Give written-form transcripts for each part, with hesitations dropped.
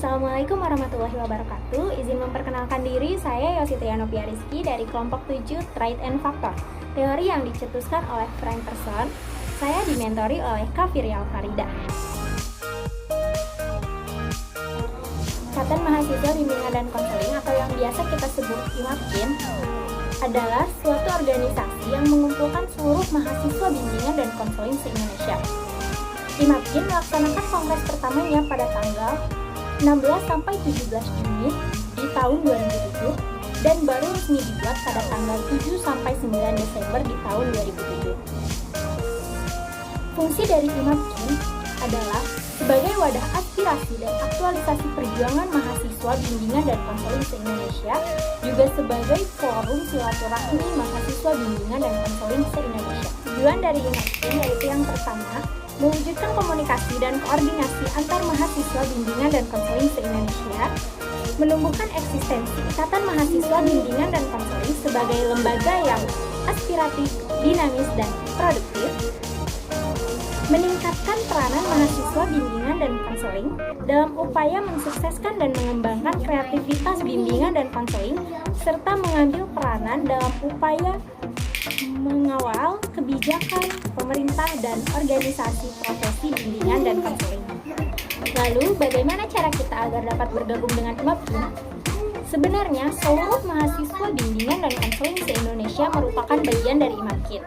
Assalamualaikum warahmatullahi wabarakatuh. Izin memperkenalkan diri, saya Yositriano Piariski dari kelompok 7 Trait and Factor, teori yang dicetuskan oleh Frank Person. Saya dimentori oleh Kak Firial Farida. Ikatan Mahasiswa Bimbingan dan Konseling atau yang biasa kita sebut IMABKIN adalah suatu organisasi yang mengumpulkan seluruh mahasiswa bimbingan dan konseling se-Indonesia. IMABKIN melaksanakan kongres pertamanya pada tanggal 16-17 Juni di tahun 2007 dan baru resmi dibuat pada tanggal 7-9 Desember di tahun 2007. Fungsi dari IMABKIN adalah sebagai wadah aspirasi dan aktualisasi perjuangan mahasiswa bimbingan dan konseling se-Indonesia, juga sebagai forum silaturahmi mahasiswa bimbingan dan konseling se-Indonesia. Tujuan dari IMABKIN yaitu yang pertama, mewujudkan komunikasi dan koordinasi antar mahasiswa bimbingan dan konseling se-Indonesia, menumbuhkan eksistensi Ikatan Mahasiswa Bimbingan dan Konseling sebagai lembaga yang aspiratif, dinamis, dan produktif, meningkatkan peranan mahasiswa bimbingan dan konseling dalam upaya mensukseskan dan mengembangkan kreativitas bimbingan dan konseling, serta mengambil peranan dalam upaya mengawal kebijakan pemerintah dan organisasi profesi bimbingan dan konseling. Lalu, bagaimana cara kita agar dapat bergabung dengan IMABKIN? Sebenarnya, seluruh mahasiswa bimbingan dan konseling se-Indonesia merupakan bagian dari IMABKIN.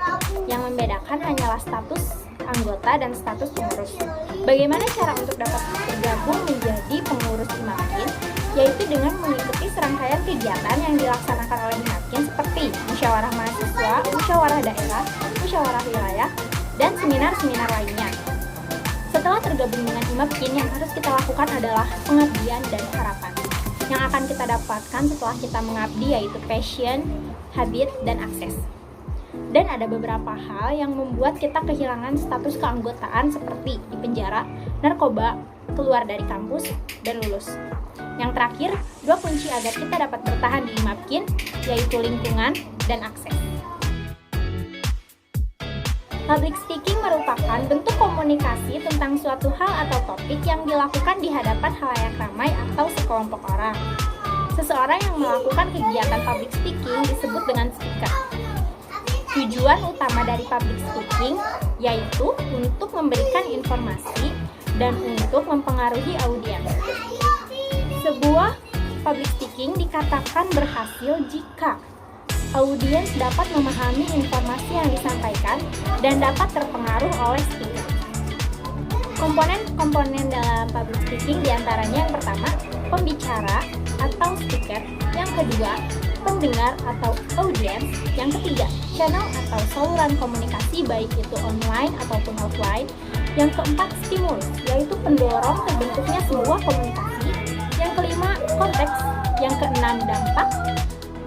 Yang membedakan hanyalah status anggota dan status pengurus. Bagaimana cara untuk dapat bergabung menjadi pengurus IMABKIN? Yaitu dengan mengikuti serangkaian kegiatan yang dilaksanakan oleh IMABKIN seperti musyawarah mahasiswa, musyawarah daerah, musyawarah wilayah, dan seminar-seminar lainnya. Setelah tergabung dengan IMABKIN, yang harus kita lakukan adalah pengabdian dan harapan. Yang akan kita dapatkan setelah kita mengabdi yaitu passion, habit, dan akses. Dan ada beberapa hal yang membuat kita kehilangan status keanggotaan seperti di penjara, narkoba, keluar dari kampus, dan lulus. Yang terakhir, dua kunci agar kita dapat bertahan di IMABKIN yaitu lingkungan dan akses. Public speaking merupakan bentuk komunikasi tentang suatu hal atau topik yang dilakukan di hadapan khalayak ramai atau sekelompok orang. Seseorang yang melakukan kegiatan public speaking disebut dengan speaker. Tujuan utama dari public speaking yaitu untuk memberikan informasi dan untuk mempengaruhi audiens. Sebuah public speaking dikatakan berhasil jika audiens dapat memahami informasi yang disampaikan dan dapat terpengaruh oleh speaker. Komponen-komponen dalam public speaking diantaranya yang pertama, pembicara atau speaker, yang kedua, pendengar atau audiens, yang ketiga, channel atau saluran komunikasi baik itu online ataupun offline, yang keempat, stimulus, yaitu pendorong terbentuknya sebuah komunikasi, yang kelima, konteks, yang keenam, dampak,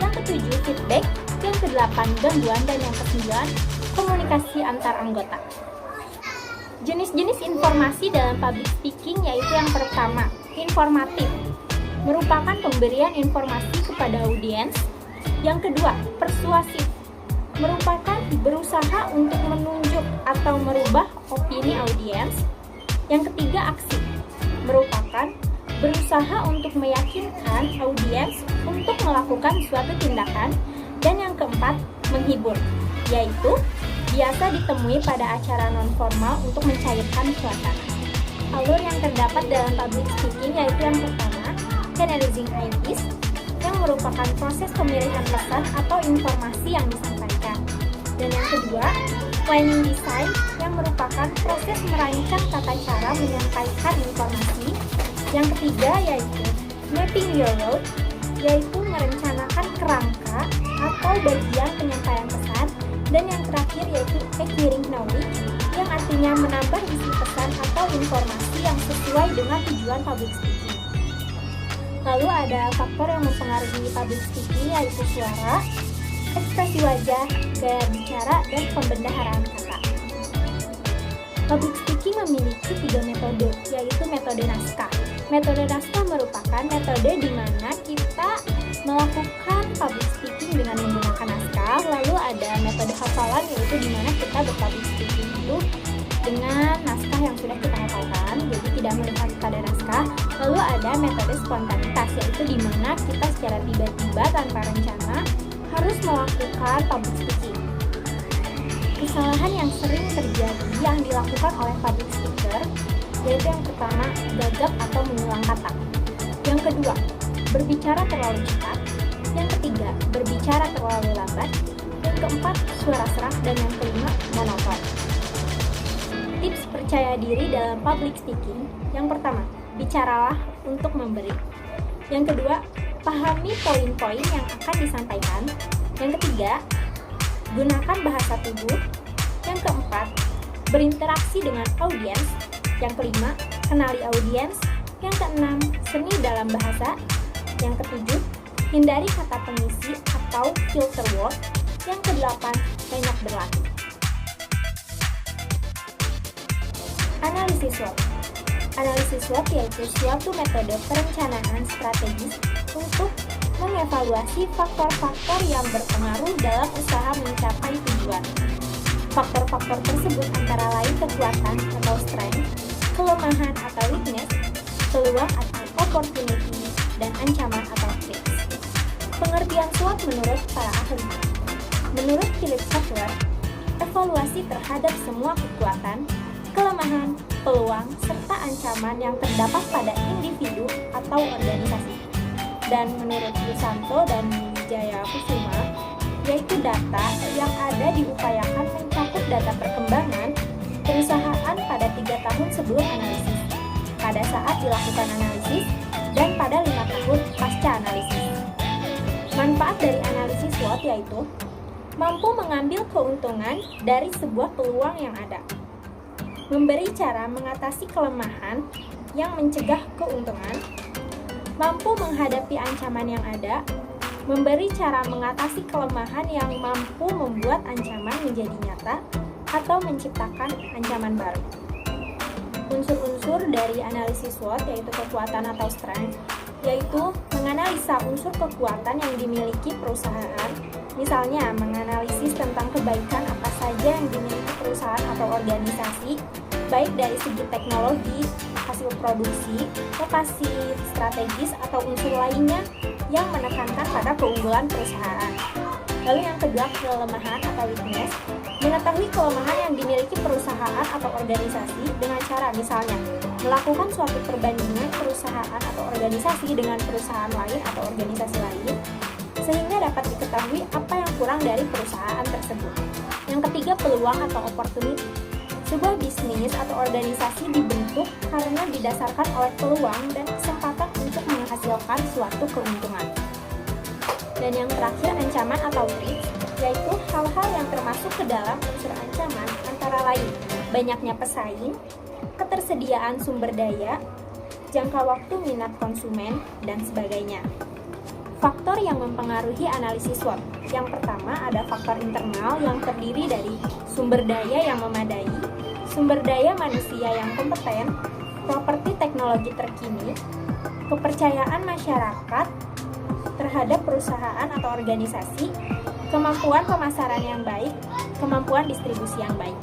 yang ketujuh, feedback, yang kedelapan, gangguan, dan yang kesembilan, komunikasi antar anggota. Jenis-jenis informasi dalam public speaking yaitu yang pertama, informatif, merupakan pemberian informasi kepada audiens. Yang kedua, persuasif, merupakan berusaha untuk menunjuk atau merubah opini audiens. Yang ketiga, aksi, merupakan berusaha untuk meyakinkan audiens untuk melakukan suatu tindakan. Dan yang keempat, menghibur, yaitu biasa ditemui pada acara non-formal untuk mencairkan suasana. Alur yang terdapat dalam public speaking yaitu yang pertama, canalizing ideas, yang merupakan proses pemilihan pesan atau informasi yang disampaikan. Dan yang kedua, planning design, yang merupakan proses merancang tata cara menyampaikan informasi. Yang ketiga yaitu mapping your road, yaitu merencanakan kerangka atau bagian penyampaian pesan. Dan yang terakhir yaitu acquiring knowledge, yang artinya menambah isi pesan atau informasi yang sesuai dengan tujuan public speaking. Lalu ada faktor yang mempengaruhi public speaking yaitu suara, ekspresi wajah, gaya bicara, dan pembendaharaan kata. Public speaking memiliki 3 metode, yaitu metode naskah. Metode naskah merupakan metode di mana kita melakukan public speaking dengan menggunakan naskah. Lalu ada metode hafalan, yaitu di mana kita berpublic speaking itu dengan naskah yang sudah kita hafalkan. Jadi tidak melihat pada naskah. Lalu ada metode spontanitas, yaitu di mana kita secara tiba-tiba tanpa rencana harus melakukan public speaking. Kesalahan yang sering terjadi yang dilakukan oleh public speaker yaitu yang pertama, gagap atau mengulang kata. Yang kedua, berbicara terlalu cepat. Yang ketiga, berbicara terlalu lambat. Yang keempat, suara serak. Dan yang kelima, monoton. Tips percaya diri dalam public speaking. Yang pertama, bicaralah untuk memberi. Yang kedua, pahami poin-poin yang akan disampaikan. Yang ketiga, gunakan bahasa tubuh. Yang keempat, berinteraksi dengan audiens. Yang kelima, kenali audiens. Yang keenam, seni dalam bahasa. Yang ketujuh, hindari kata pengisi atau filter word. Yang kedelapan, banyak berlatih. Analisis SWOT. Analisis SWOT yaitu suatu metode perencanaan strategis untuk mengevaluasi faktor-faktor yang berpengaruh dalam usaha mencapai tujuan. Faktor-faktor tersebut antara lain kekuatan atau strength, kelemahan atau weakness, peluang atau opportunity, dan ancaman atau threats. Pengertian SWOT menurut para ahli. Menurut Philip Kotler, evaluasi terhadap semua kekuatan, kelemahan, peluang, serta ancaman yang terdapat pada individu atau organisasi. Dan menurut Susanto dan Wijaya Kusuma, yaitu data yang ada diupayakan mencakup data perkembangan perusahaan pada 3 tahun sebelum analisis, pada saat dilakukan analisis, dan pada 5 tahun pasca analisis. Manfaat dari analisis SWOT yaitu mampu mengambil keuntungan dari sebuah peluang yang ada, memberi cara mengatasi kelemahan yang mencegah keuntungan, mampu menghadapi ancaman yang ada, memberi cara mengatasi kelemahan yang mampu membuat ancaman menjadi nyata, atau menciptakan ancaman baru. Unsur-unsur dari analisis SWOT yaitu kekuatan atau strength, yaitu menganalisa unsur kekuatan yang dimiliki perusahaan, misalnya menganalisis tentang kebaikan apa saja yang dimiliki perusahaan atau organisasi, baik dari segi teknologi, hasil produksi, lokasi strategis, atau unsur lainnya yang menekankan pada keunggulan perusahaan. Lalu yang kedua, kelemahan atau weakness, mengetahui kelemahan yang dimiliki perusahaan atau organisasi dengan cara misalnya melakukan suatu perbandingan perusahaan atau organisasi dengan perusahaan lain atau organisasi lain, sehingga dapat diketahui apa yang kurang dari perusahaan tersebut. Yang ketiga, peluang atau opportunity. Sebuah bisnis atau organisasi dibentuk karena didasarkan oleh peluang dan kesempatan untuk menghasilkan suatu keuntungan. Dan yang terakhir, ancaman atau threat, yaitu hal-hal yang termasuk ke dalam unsur ancaman antara lain banyaknya pesaing, ketersediaan sumber daya, jangka waktu minat konsumen, dan sebagainya. Faktor yang mempengaruhi analisis SWOT. Yang pertama ada faktor internal yang terdiri dari sumber daya yang memadai, sumber daya manusia yang kompeten, properti teknologi terkini, kepercayaan masyarakat terhadap perusahaan atau organisasi, kemampuan pemasaran yang baik, kemampuan distribusi yang baik.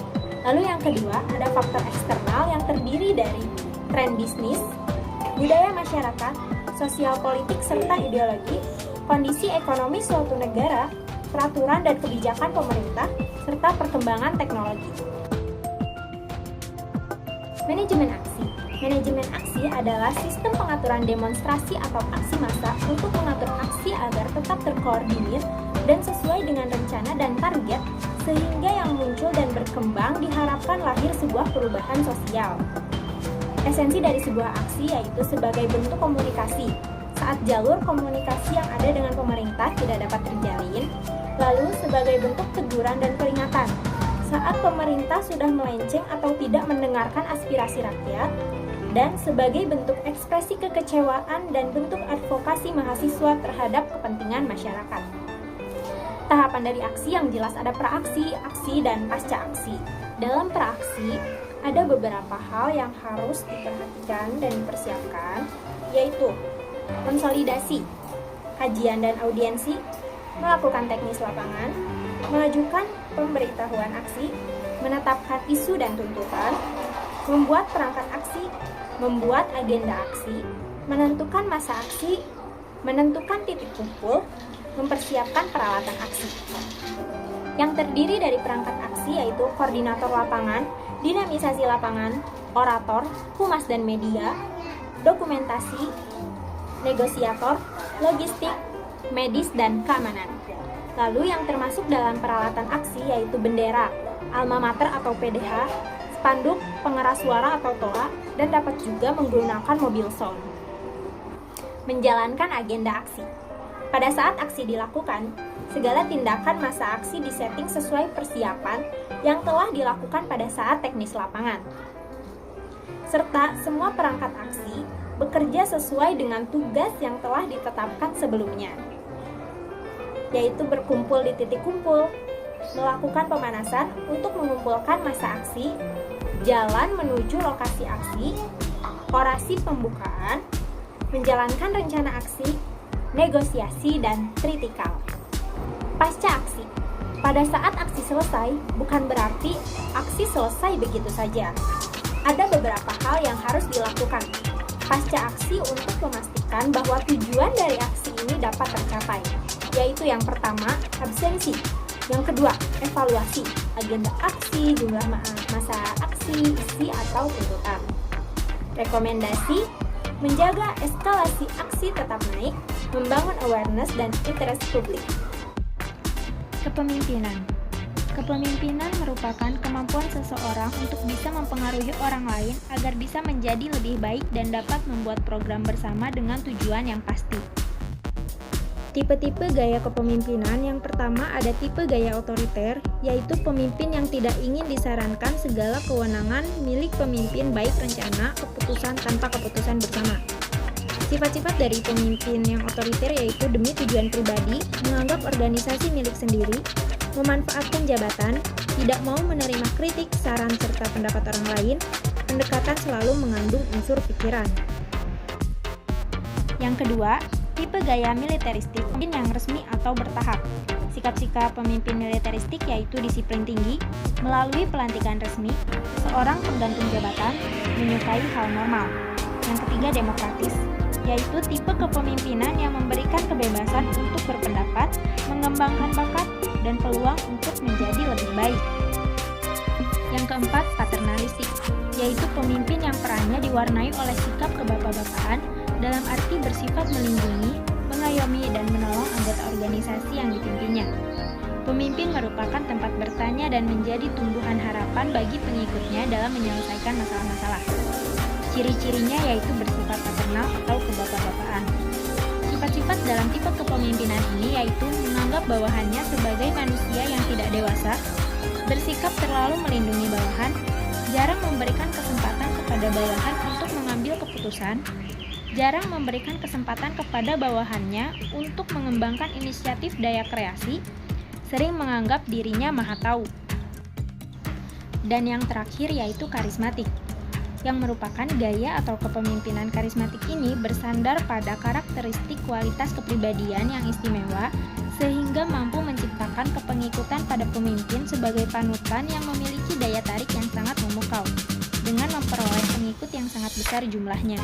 Lalu yang kedua ada faktor eksternal yang terdiri dari tren bisnis, budaya masyarakat, sosial politik serta ideologi, kondisi ekonomi suatu negara, peraturan dan kebijakan pemerintah, serta perkembangan teknologi. Manajemen aksi. Manajemen aksi adalah sistem pengaturan demonstrasi atau aksi massa untuk mengatur aksi agar tetap terkoordinir dan sesuai dengan rencana dan target, sehingga yang muncul dan berkembang diharapkan lahir sebuah perubahan sosial. Esensi dari sebuah aksi yaitu sebagai bentuk komunikasi. Saat jalur komunikasi yang ada dengan pemerintah tidak dapat terjalin, lalu sebagai bentuk teguran dan peringatan. Saat pemerintah sudah melenceng atau tidak mendengarkan aspirasi rakyat, dan sebagai bentuk ekspresi kekecewaan dan bentuk advokasi mahasiswa terhadap kepentingan masyarakat. Tahapan dari aksi yang jelas ada praaksi, aksi, dan pasca aksi. Dalam praaksi, ada beberapa hal yang harus diperhatikan dan dipersiapkan, yaitu konsolidasi, kajian dan audiensi, melakukan teknis lapangan, mengajukan pemberitahuan aksi, menetapkan isu dan tuntutan, membuat perangkat aksi, membuat agenda aksi, menentukan masa aksi, menentukan titik kumpul, mempersiapkan peralatan aksi. Yang terdiri dari perangkat aksi yaitu koordinator lapangan, dinamisasi lapangan, orator, humas dan media, dokumentasi, negosiator, logistik, medis, dan keamanan. Lalu yang termasuk dalam peralatan aksi yaitu bendera, alma mater atau PDH, spanduk, pengeras suara atau toa, dan dapat juga menggunakan mobil sound. Menjalankan agenda aksi. Pada saat aksi dilakukan, segala tindakan masa aksi disetting sesuai persiapan yang telah dilakukan pada saat teknis lapangan. Serta semua perangkat aksi bekerja sesuai dengan tugas yang telah ditetapkan sebelumnya, yaitu berkumpul di titik kumpul, melakukan pemanasan untuk mengumpulkan masa aksi, jalan menuju lokasi aksi, orasi pembukaan, menjalankan rencana aksi, negosiasi, dan kritikal. Pasca aksi. Pada saat aksi selesai, bukan berarti aksi selesai begitu saja. Ada beberapa hal yang harus dilakukan pasca aksi untuk memastikan bahwa tujuan dari aksi ini dapat tercapai, yaitu yang pertama, absensi. Yang kedua, evaluasi, agenda aksi, jumlah masa aksi, isi atau tuntutan. Rekomendasi, menjaga eskalasi aksi tetap naik, membangun awareness dan interest publik. Kepemimpinan. Kepemimpinan merupakan kemampuan seseorang untuk bisa mempengaruhi orang lain agar bisa menjadi lebih baik dan dapat membuat program bersama dengan tujuan yang pasti. Tipe-tipe gaya kepemimpinan. Yang pertama ada tipe gaya otoriter, yaitu pemimpin yang tidak ingin disarankan segala kewenangan milik pemimpin baik rencana, keputusan tanpa keputusan bersama. Sifat-sifat dari pemimpin yang otoriter yaitu demi tujuan pribadi, menganggap organisasi milik sendiri, memanfaatkan jabatan, tidak mau menerima kritik, saran, serta pendapat orang lain, pendekatan selalu mengandung unsur pikiran. Yang kedua, tipe gaya militeristik, pemimpin yang resmi atau bertahap. Sikap-sikap pemimpin militeristik yaitu disiplin tinggi, melalui pelantikan resmi, seorang penggantung jabatan, menyukai hal normal. Yang ketiga, demokratis, yaitu tipe kepemimpinan yang memberikan kebebasan untuk berpendapat, mengembangkan bakat, dan peluang untuk menjadi lebih baik. Yang keempat, paternalistik, yaitu pemimpin yang perannya diwarnai oleh sikap kebapak-bapakan dalam arti bersifat melindungi, mengayomi, dan menolong anggota organisasi yang dipimpinnya. Pemimpin merupakan tempat bertanya dan menjadi tumbuhan harapan bagi pengikutnya dalam menyelesaikan masalah-masalah. Ciri-cirinya yaitu bersifat paternal atau kebapak-bapakan. Sifat-sifat dalam tipe kepemimpinan ini yaitu menganggap bawahannya sebagai manusia yang tidak dewasa, bersikap terlalu melindungi bawahan, jarang memberikan kesempatan kepada bawahan untuk mengambil keputusan, jarang memberikan kesempatan kepada bawahannya untuk mengembangkan inisiatif daya kreasi, sering menganggap dirinya maha tahu. Dan yang terakhir yaitu karismatik, yang merupakan gaya atau kepemimpinan karismatik ini bersandar pada karakteristik kualitas kepribadian yang istimewa sehingga mampu menciptakan kepengikutan pada pemimpin sebagai panutan yang memiliki daya tarik yang sangat memukau dengan memperoleh pengikut yang sangat besar jumlahnya.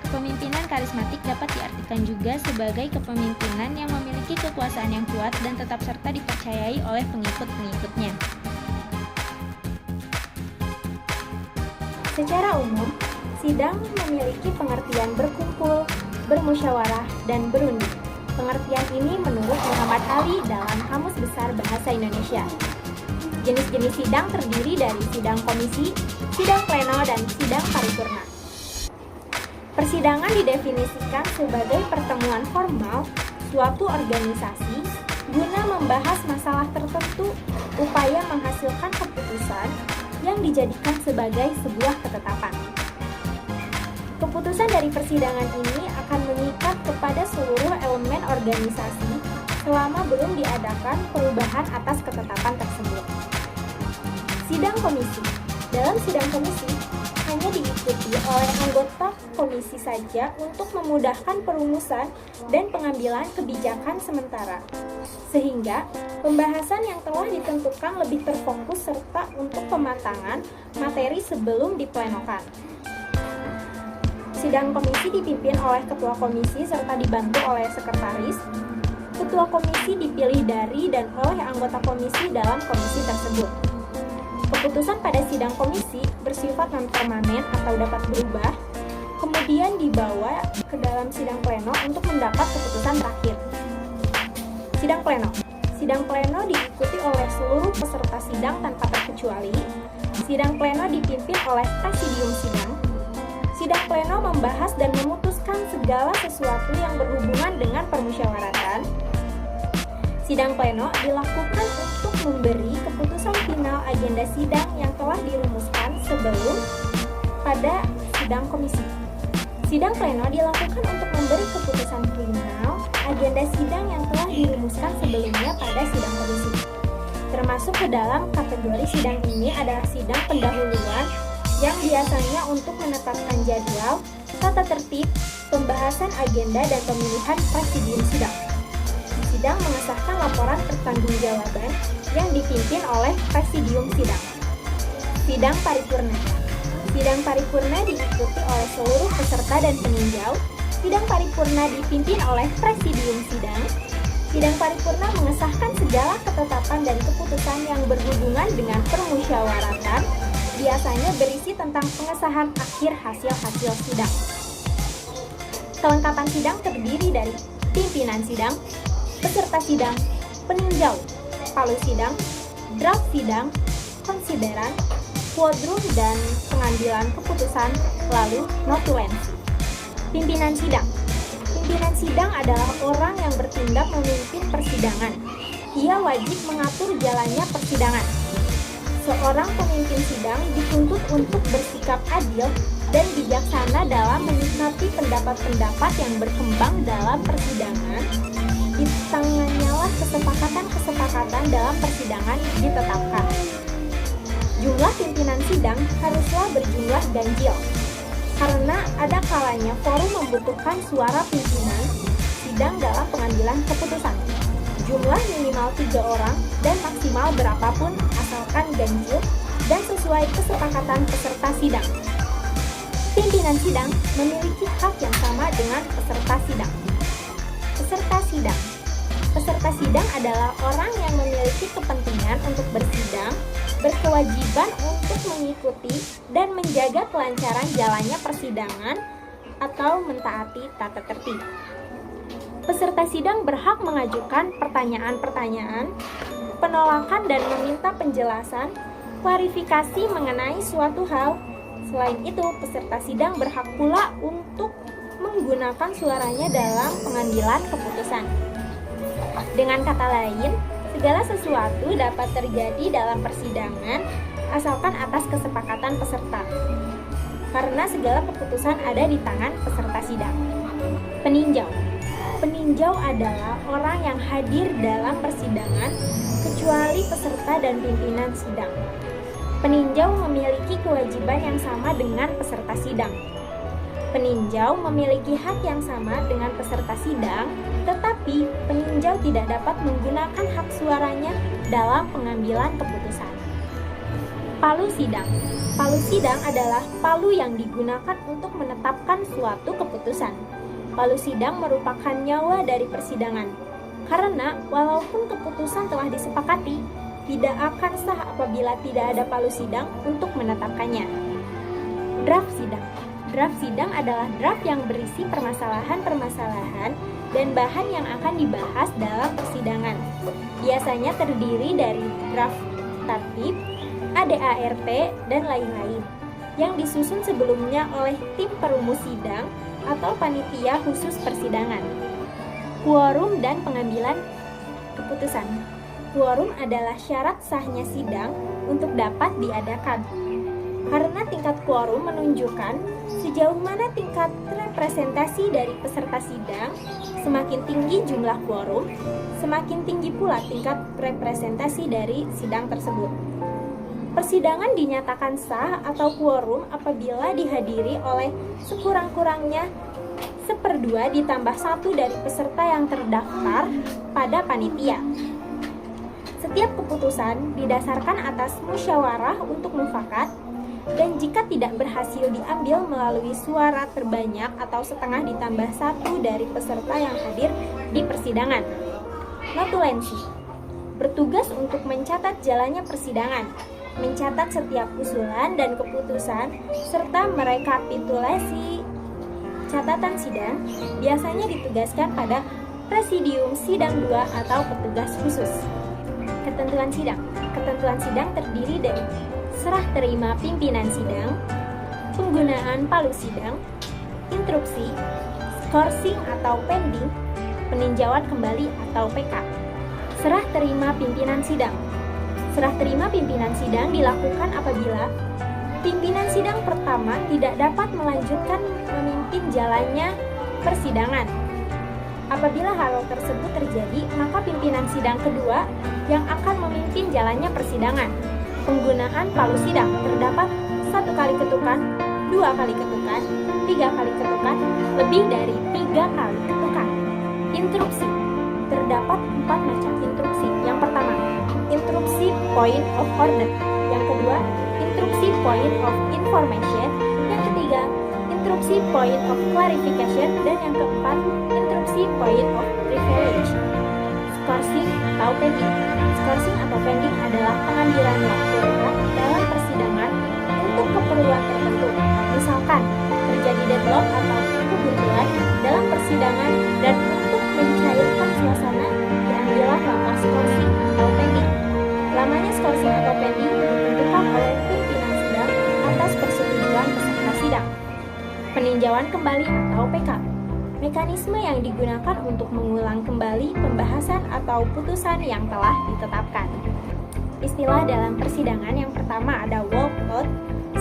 Kepemimpinan karismatik dapat diartikan juga sebagai kepemimpinan yang memiliki kekuasaan yang kuat dan tetap serta dipercayai oleh pengikut-pengikutnya. Secara umum, sidang memiliki pengertian berkumpul, bermusyawarah, dan berunding. Pengertian ini menurut Muhammad Ali dalam Kamus Besar Bahasa Indonesia. Jenis-jenis sidang terdiri dari sidang komisi, sidang pleno, dan sidang paripurna. Persidangan didefinisikan sebagai pertemuan formal suatu organisasi guna membahas masalah tertentu, upaya menghasilkan keputusan yang dijadikan sebagai sebuah ketetapan. Keputusan dari persidangan ini akan mengikat kepada seluruh elemen organisasi selama belum diadakan perubahan atas ketetapan tersebut. Sidang komisi. Dalam sidang komisi, hanya diikuti oleh anggota komisi saja untuk memudahkan perumusan dan pengambilan kebijakan sementara, sehingga pembahasan yang telah ditentukan lebih terfokus serta untuk pematangan materi sebelum diplenokan. Sidang komisi dipimpin oleh ketua komisi serta dibantu oleh sekretaris. Ketua komisi dipilih dari dan oleh anggota komisi dalam komisi tersebut. Keputusan pada sidang komisi bersifat non-permanen atau dapat berubah, kemudian dibawa ke dalam sidang pleno untuk mendapat keputusan terakhir. Sidang pleno. Sidang pleno diikuti oleh seluruh peserta sidang tanpa terkecuali. Sidang pleno dipimpin oleh presidium sidang. Sidang pleno membahas dan memutuskan segala sesuatu yang berhubungan dengan permusyawaratan. Sidang pleno dilakukan untuk memberi keputusan final agenda sidang yang telah dirumuskan sebelum pada sidang komisi. Sidang pleno dilakukan untuk memberi keputusan final agenda sidang yang telah dirumuskan sebelumnya pada sidang komisi. Termasuk ke dalam kategori sidang ini adalah sidang pendahuluan yang biasanya untuk menetapkan jadwal, tata tertib, pembahasan agenda dan pemilihan presidium sidang. Sidang mengesahkan laporan pertanggungjawaban yang dipimpin oleh presidium sidang. Sidang paripurna. Sidang paripurna diikuti oleh seluruh peserta dan peninjau. Sidang paripurna dipimpin oleh presidium sidang. Sidang paripurna mengesahkan segala ketetapan dan keputusan yang berhubungan dengan permusyawaratan, biasanya berisi tentang pengesahan akhir hasil-hasil sidang. Kelengkapan sidang terdiri dari pimpinan sidang, peserta sidang, peninjau, palu sidang, draft sidang, konsideran, quorum dan pengambilan keputusan, lalu notulensi. Pimpinan sidang. Pimpinan sidang adalah orang yang bertindak memimpin persidangan. Ia wajib mengatur jalannya persidangan. Seorang pemimpin sidang dituntut untuk bersikap adil dan bijaksana dalam menikmati pendapat-pendapat yang berkembang dalam persidangan. Di tangannya lah kesepakatan-kesepakatan dalam persidangan ditetapkan. Jumlah pimpinan sidang haruslah berjumlah ganjil, karena ada kalanya forum membutuhkan suara pimpinan sidang dalam pengambilan keputusan. Jumlah minimal 3 orang dan maksimal berapapun asalkan ganjil dan sesuai kesepakatan peserta sidang. Pimpinan sidang memiliki hak yang sama dengan peserta sidang. Peserta sidang. Peserta sidang adalah orang yang memiliki kepentingan untuk bersidang, berkewajiban untuk mengikuti dan menjaga kelancaran jalannya persidangan atau mentaati tata tertib. Peserta sidang berhak mengajukan pertanyaan-pertanyaan, penolakan dan meminta penjelasan, klarifikasi mengenai suatu hal. Selain itu, peserta sidang berhak pula untuk menggunakan suaranya dalam pengambilan keputusan. Dengan kata lain, segala sesuatu dapat terjadi dalam persidangan asalkan atas kesepakatan peserta, karena segala keputusan ada di tangan peserta sidang. Peninjau. Peninjau adalah orang yang hadir dalam persidangan kecuali peserta dan pimpinan sidang. Peninjau memiliki kewajiban yang sama dengan peserta sidang. Peninjau memiliki hak yang sama dengan peserta sidang, tetapi peninjau tidak dapat menggunakan hak suaranya dalam pengambilan keputusan. Palu sidang. Palu sidang adalah palu yang digunakan untuk menetapkan suatu keputusan. Palu sidang merupakan nyawa dari persidangan, karena walaupun keputusan telah disepakati, tidak akan sah apabila tidak ada palu sidang untuk menetapkannya. Draft sidang. Draft sidang adalah draft yang berisi permasalahan-permasalahan dan bahan yang akan dibahas dalam persidangan. Biasanya terdiri dari draft tatib, ADART, dan lain-lain, yang disusun sebelumnya oleh tim perumus sidang atau panitia khusus persidangan. Quorum dan pengambilan keputusan. Quorum adalah syarat sahnya sidang untuk dapat diadakan. Karena tingkat quorum menunjukkan sejauh mana tingkat representasi dari peserta sidang, semakin tinggi jumlah quorum, semakin tinggi pula tingkat representasi dari sidang tersebut. Persidangan dinyatakan sah atau quorum apabila dihadiri oleh sekurang-kurangnya 1/2 ditambah 1 dari peserta yang terdaftar pada panitia. Setiap keputusan didasarkan atas musyawarah untuk mufakat, dan jika tidak berhasil diambil melalui suara terbanyak atau setengah ditambah 1 dari peserta yang hadir di persidangan. Notulensi bertugas untuk mencatat jalannya persidangan, mencatat setiap usulan dan keputusan, serta merekapitulasi catatan sidang. Biasanya ditugaskan pada Presidium Sidang 2 atau petugas khusus. Ketentuan sidang. Ketentuan sidang terdiri dari serah terima pimpinan sidang, penggunaan palu sidang, instruksi, skorsing atau pending, peninjauan kembali atau PK. Serah terima pimpinan sidang. Serah terima pimpinan sidang dilakukan apabila pimpinan sidang pertama tidak dapat melanjutkan memimpin jalannya persidangan. Apabila hal tersebut terjadi, maka pimpinan sidang kedua yang akan memimpin jalannya persidangan. Penggunaan palu sidang terdapat 1 kali ketukan, 2 kali ketukan, 3 kali ketukan, lebih dari 3 kali ketukan. Instruksi terdapat 4 macam instruksi. Yang pertama, instruksi point of order. Yang kedua, instruksi point of information. Yang ketiga, instruksi point of clarification. Dan yang keempat, instruksi point of privilege. Skorsing atau pending. Skorsing atau pending adalah pengambilan waktu dalam persidangan untuk keperluan tertentu. Misalkan, terjadi deadlock atau kebuntuan dalam persidangan, dan untuk mencairkan suasana diambillah langkah skorsing atau pending. Lamanya skorsing atau pending ditentukan oleh pimpinan sidang atas persetujuan peserta sidang. Peninjauan kembali atau PK. Mekanisme yang digunakan untuk mengulang kembali pembahasan atau putusan yang telah ditetapkan. Istilah dalam persidangan yang pertama ada walkout,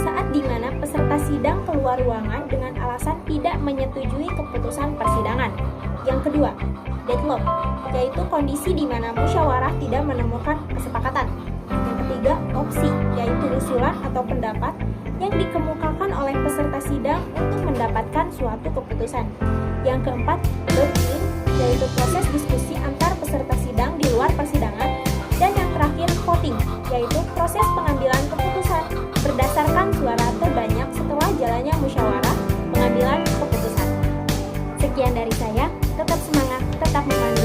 saat di mana peserta sidang keluar ruangan dengan alasan tidak menyetujui keputusan persidangan. Yang kedua, deadlock, yaitu kondisi di mana musyawarah tidak menemukan kesepakatan. Yang ketiga, opsi, yaitu usulan atau pendapat yang dikemukakan oleh peserta sidang untuk mendapatkan suatu keputusan. Yang keempat, lobbying, yaitu proses diskusi antar peserta sidang di luar persidangan. Dan yang terakhir, voting, yaitu proses pengambilan keputusan berdasarkan suara terbanyak setelah jalannya musyawarah pengambilan keputusan. Sekian dari saya, tetap semangat, tetap memantau.